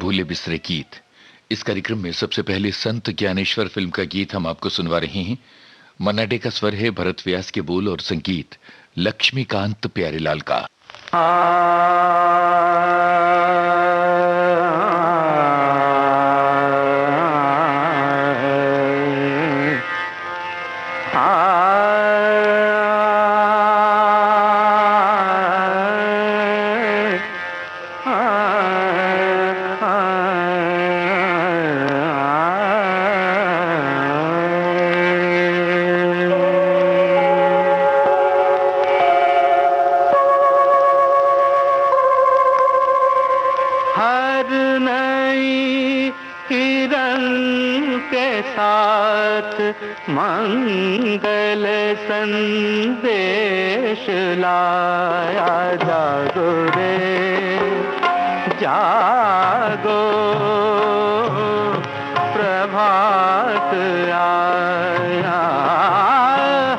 भूले बिसरे गीत। इस कार्यक्रम में सबसे पहले संत ज्ञानेश्वर फिल्म का गीत हम आपको सुनवा रहे हैं। मन्ना डे का स्वर है, भरत व्यास के बोल और संगीत लक्ष्मीकांत प्यारेलाल का। मंगल संदेश लाया, जागो रे जागो, प्रभात आया।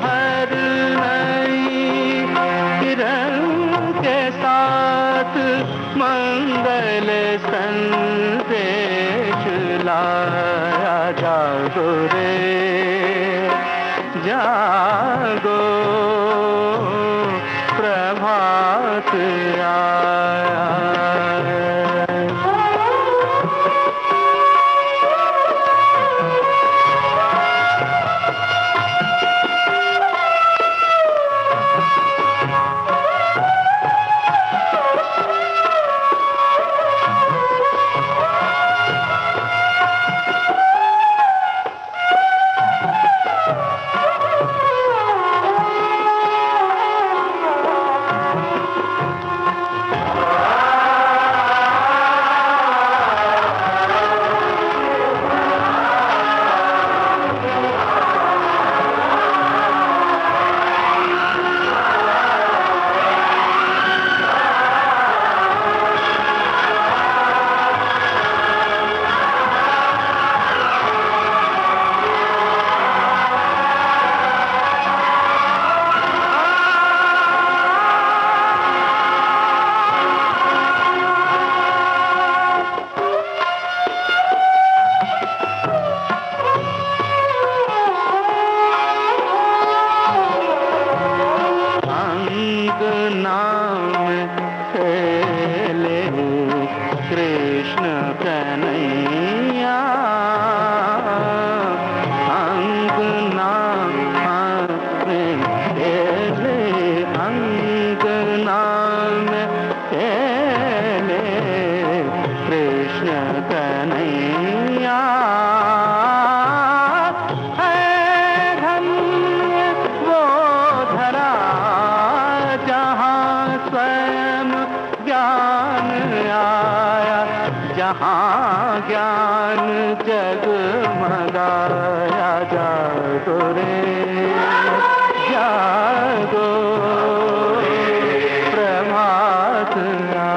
हर नई किरण के साथ मंगल संदेश लाया, जागो रे जागो, प्रभात आया। जहाँ ज्ञान जगमगाया, जागो रे जागो, प्रभात आया।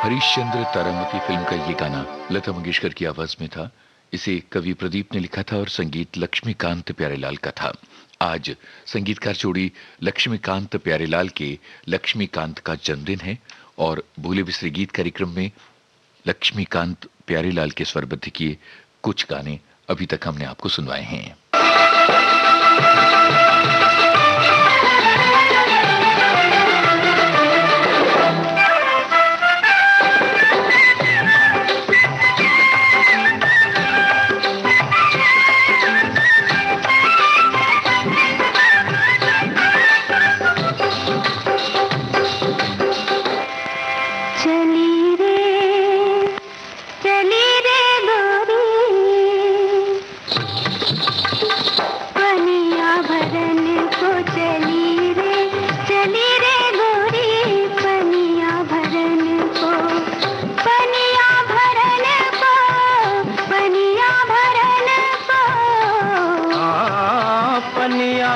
हरिश्चंद्र तारामती फिल्म का ये गाना लता मंगेशकर की आवाज में था। इसे कवि प्रदीप ने लिखा था और संगीत लक्ष्मीकांत प्यारेलाल का था। आज संगीतकार जोड़ी लक्ष्मीकांत प्यारेलाल के लक्ष्मीकांत का जन्मदिन है और भूले बिसरे गीत कार्यक्रम में लक्ष्मीकांत प्यारेलाल के स्वरबद्ध किए कुछ गाने अभी तक हमने आपको सुनवाए हैं।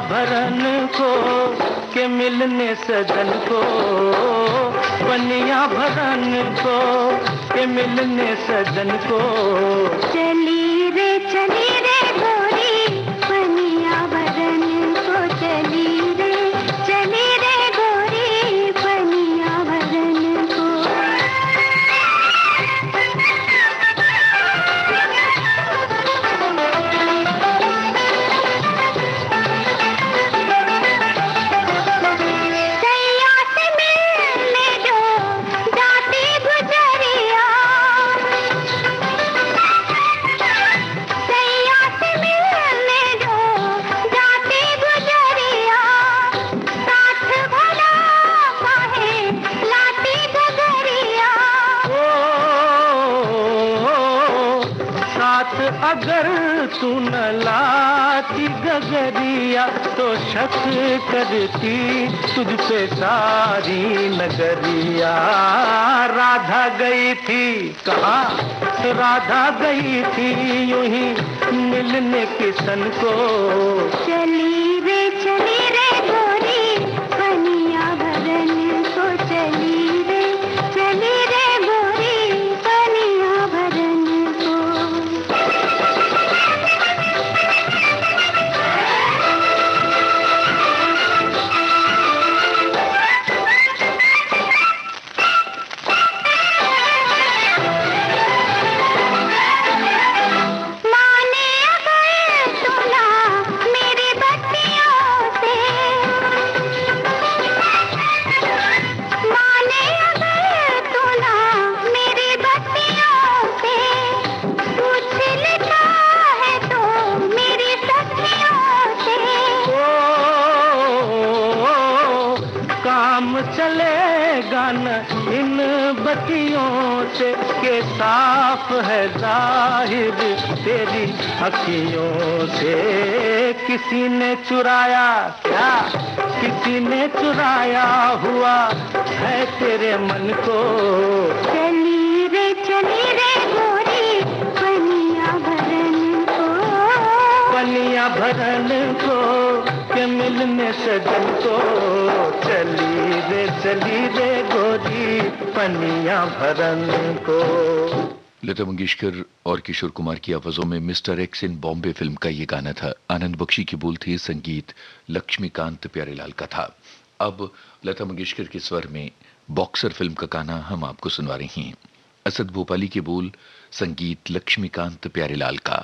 भरन को के मिलने सजन को, पनिया भरन को के मिलने सजन को। चली रे गोरी पनिया भरन को, चली रे गोरी पनिया भरन को। अगर तू न लाती गगरिया तो शक करती तुझ पे सारी नगरिया। राधा गई थी कहाँ, राधा गई थी यूं ही मिलने किसन को। चली रे गोरी पनिया भरन को, चली रे गोरी पनिया भरन को। चलेगा न इन बत्तियों से के साफ है जाहिर तेरी अखियों से। किसी ने चुराया क्या, किसी ने चुराया हुआ है तेरे मन को। चली रे गोरी पनिया भरन को, पनिया भरन को के मिलने सजन को। चली रे गोरी पनिया भरन को। लता मंगेशकर और किशोर कुमार की आवाजों में मिस्टर एक्स इन बॉम्बे फिल्म का ये गाना था। आनंद बख्शी की बोल थी, संगीत लक्ष्मीकांत प्यारेलाल का था। अब लता मंगेशकर के स्वर में बॉक्सर फिल्म का गाना हम आपको सुनवा रही हैं। असद भोपाली के बोल, संगीत लक्ष्मीकांत प्यारेलाल का।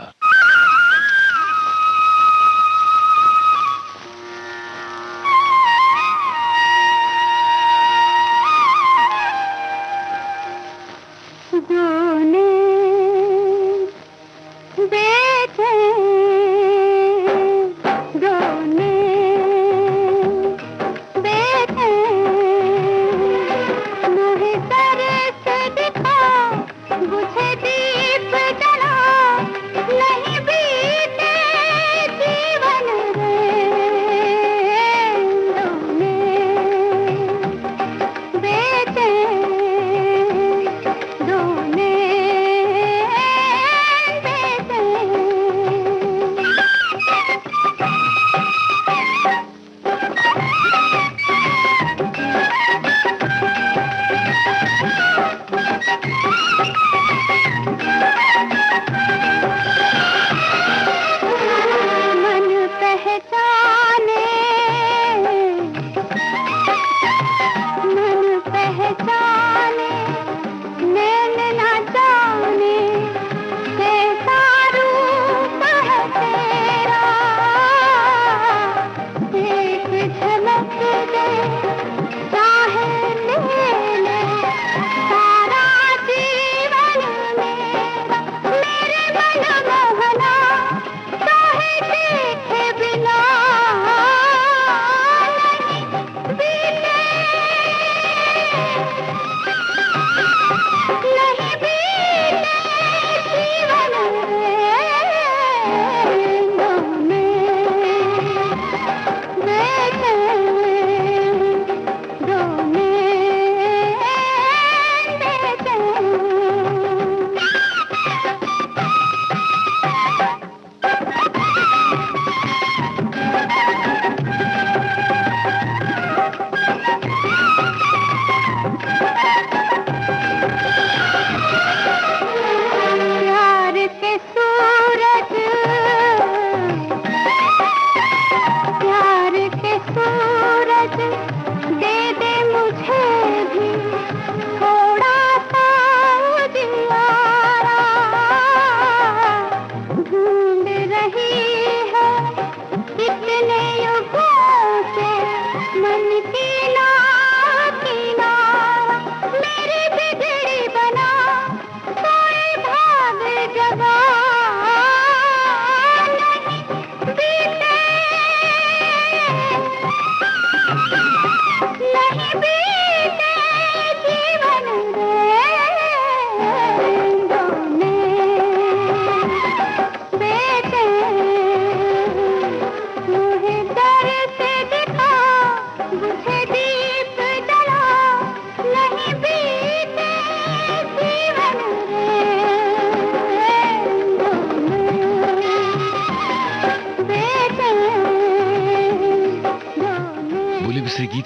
बुझे दीप जला नहीं।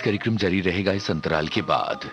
संगीत कार्यक्रम जारी रहेगा इस अंतराल के बाद।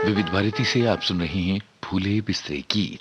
विविध भारती से आप सुन रहे हैं फूले बिस्तरे गीत।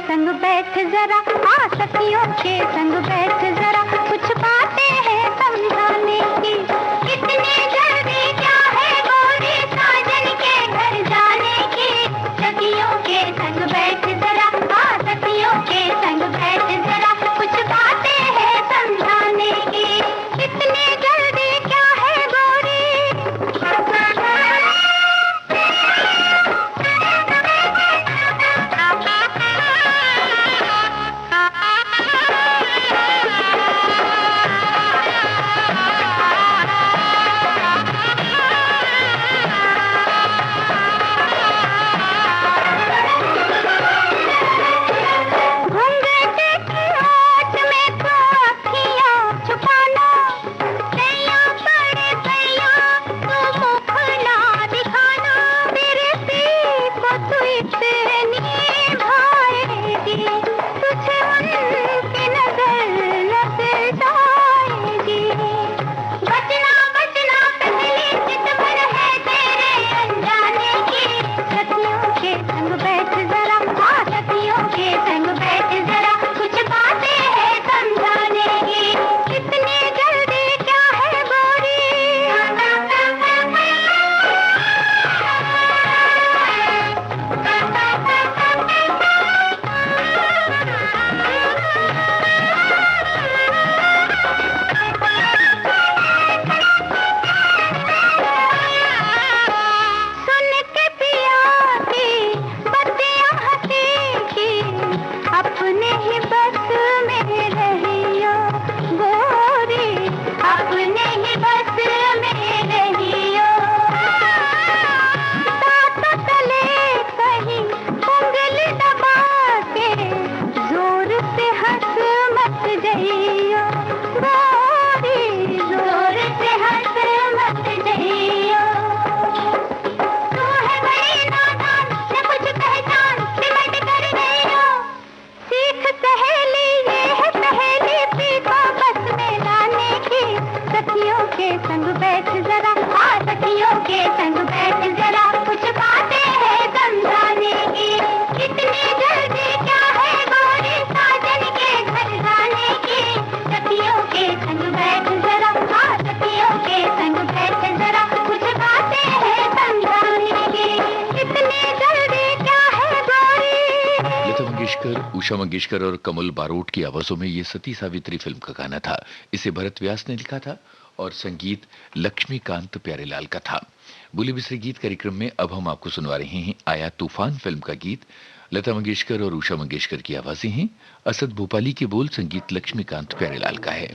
संग बैठ जरा, हाँ सखियों के संग बैठ जरा, कुछ बातें हैं समझाने की। कितनी जल्दी क्या है गोरी साजन के घर जाने की। सखियों के संग बैठ जरा, हाँ सखियों के संग बैठ जरा, कुछ बातें हैं समझाने की। कितनी जल्दी क्या है गोरी। उषा मंगेशकर और कमल बारोट की आवाजों में ये सती सावित्री फिल्म का गाना था। इसे भरत व्यास ने लिखा था और संगीत लक्ष्मीकांत प्यारेलाल का था। बोली बिसरी गीत कार्यक्रम में अब हम आपको सुनवा रहे हैं आया तूफान फिल्म का गीत। लता मंगेशकर और उषा मंगेशकर की आवाजें हैं। असद भोपाली के बोल, संगीत लक्ष्मीकांत प्यारेलाल का है।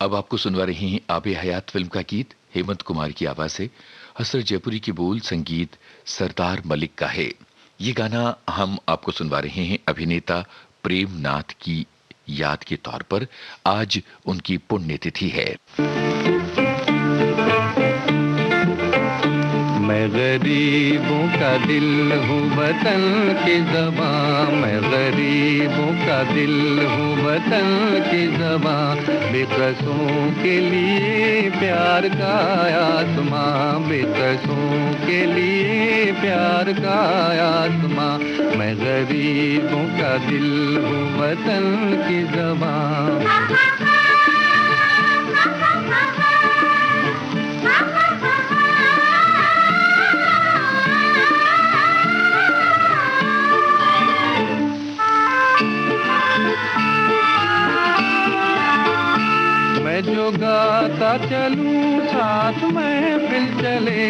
अब आपको सुनवा रहे हैं आबे हयात फिल्म का गीत। हेमंत कुमार की आवाज से हसरत जयपुरी की बोल, संगीत सरदार मलिक का है। ये गाना हम आपको सुनवा रहे हैं अभिनेता प्रेम नाथ की याद के तौर पर। आज उनकी पुण्यतिथि है। मैं गरीबों का दिल हूँ वतन की ज़बां, मैं गरीबों का दिल हूँ वतन की ज़बां। बेकसों के लिए प्यार का आसमां, बेकसों के लिए प्यार का आसमां। मैं गरीबों का दिल हूँ वतन की ज़बां। मैं जो गाता चलूं साथ महफिल चले,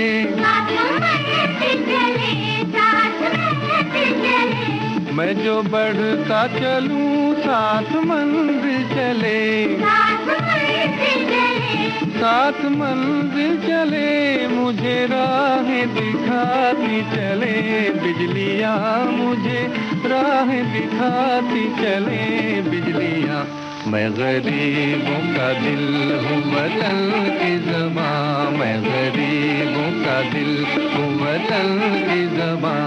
मैं जो बढ़ता चलूं साथ मंजिल चले, साथ मंजिल चले। मुझे राहें दिखाती चले बिजलियाँ, मुझे राहें दिखाती चले बिजलियाँ। मैं गरीबों का दिल हूँ वतन की ज़बां, मैं गरीबों का दिल हूँ वतन की ज़बां।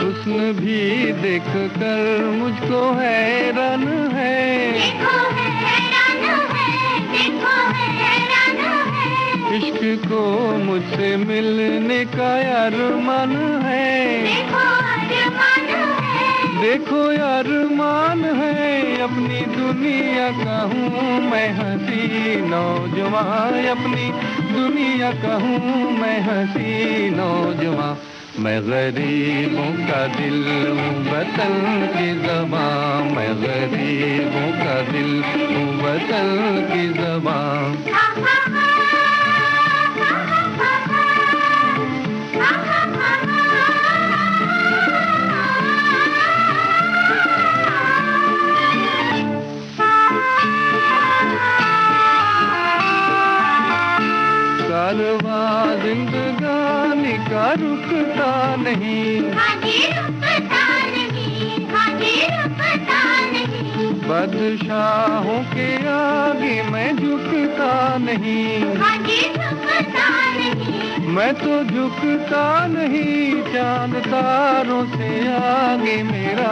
हुस्न भी देख कर मुझको हैरान है, देखो है हैरान है, देखो है हैरान है। इश्क को मुझसे मिलने का अरमान है, देखो अरमान है, देखो अरमान है। अपनी दुनिया का हूँ मैं हंसी नौजवान, अपनी दुनिया का हूँ मैं हंसी नौजवान। मैं गरीबों का दिल हूँ वतन की ज़बां, मैं गरीबों का दिल हूँ वतन की ज़बां। कारवां जिंदगानी का रुकता नहीं, हाजी रुकता नहीं, हाजी रुकता नहीं। बादशाहों के आगे मैं झुकता नहीं, हाजी झुकता नहीं, मैं तो झुकता नहीं। चांद तारों से आगे मेरा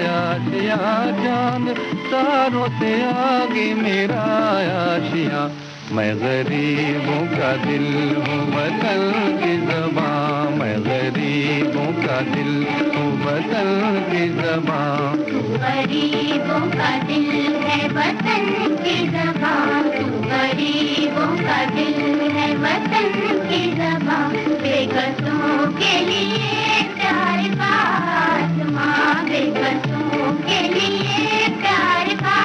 आशिया, चांद तारों से आगे मेरा आशिया। मैं गरीबों का दिल हूँ वतन की ज़बां, मैं गरीबों का दिल हूँ वतन की ज़बां। तू गरीबों का दिल है वतन की ज़बां, तू गरीबों का दिल है वतन की ज़बां। बेकसों के लिए प्यार का आसमां, बेकसों के लिए प्यार का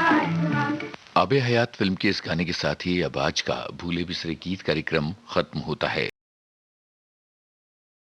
आसमां। आबे हयात फिल्म के इस गाने के साथ ही अब आज का भूले बिसरे गीत कार्यक्रम खत्म होता है।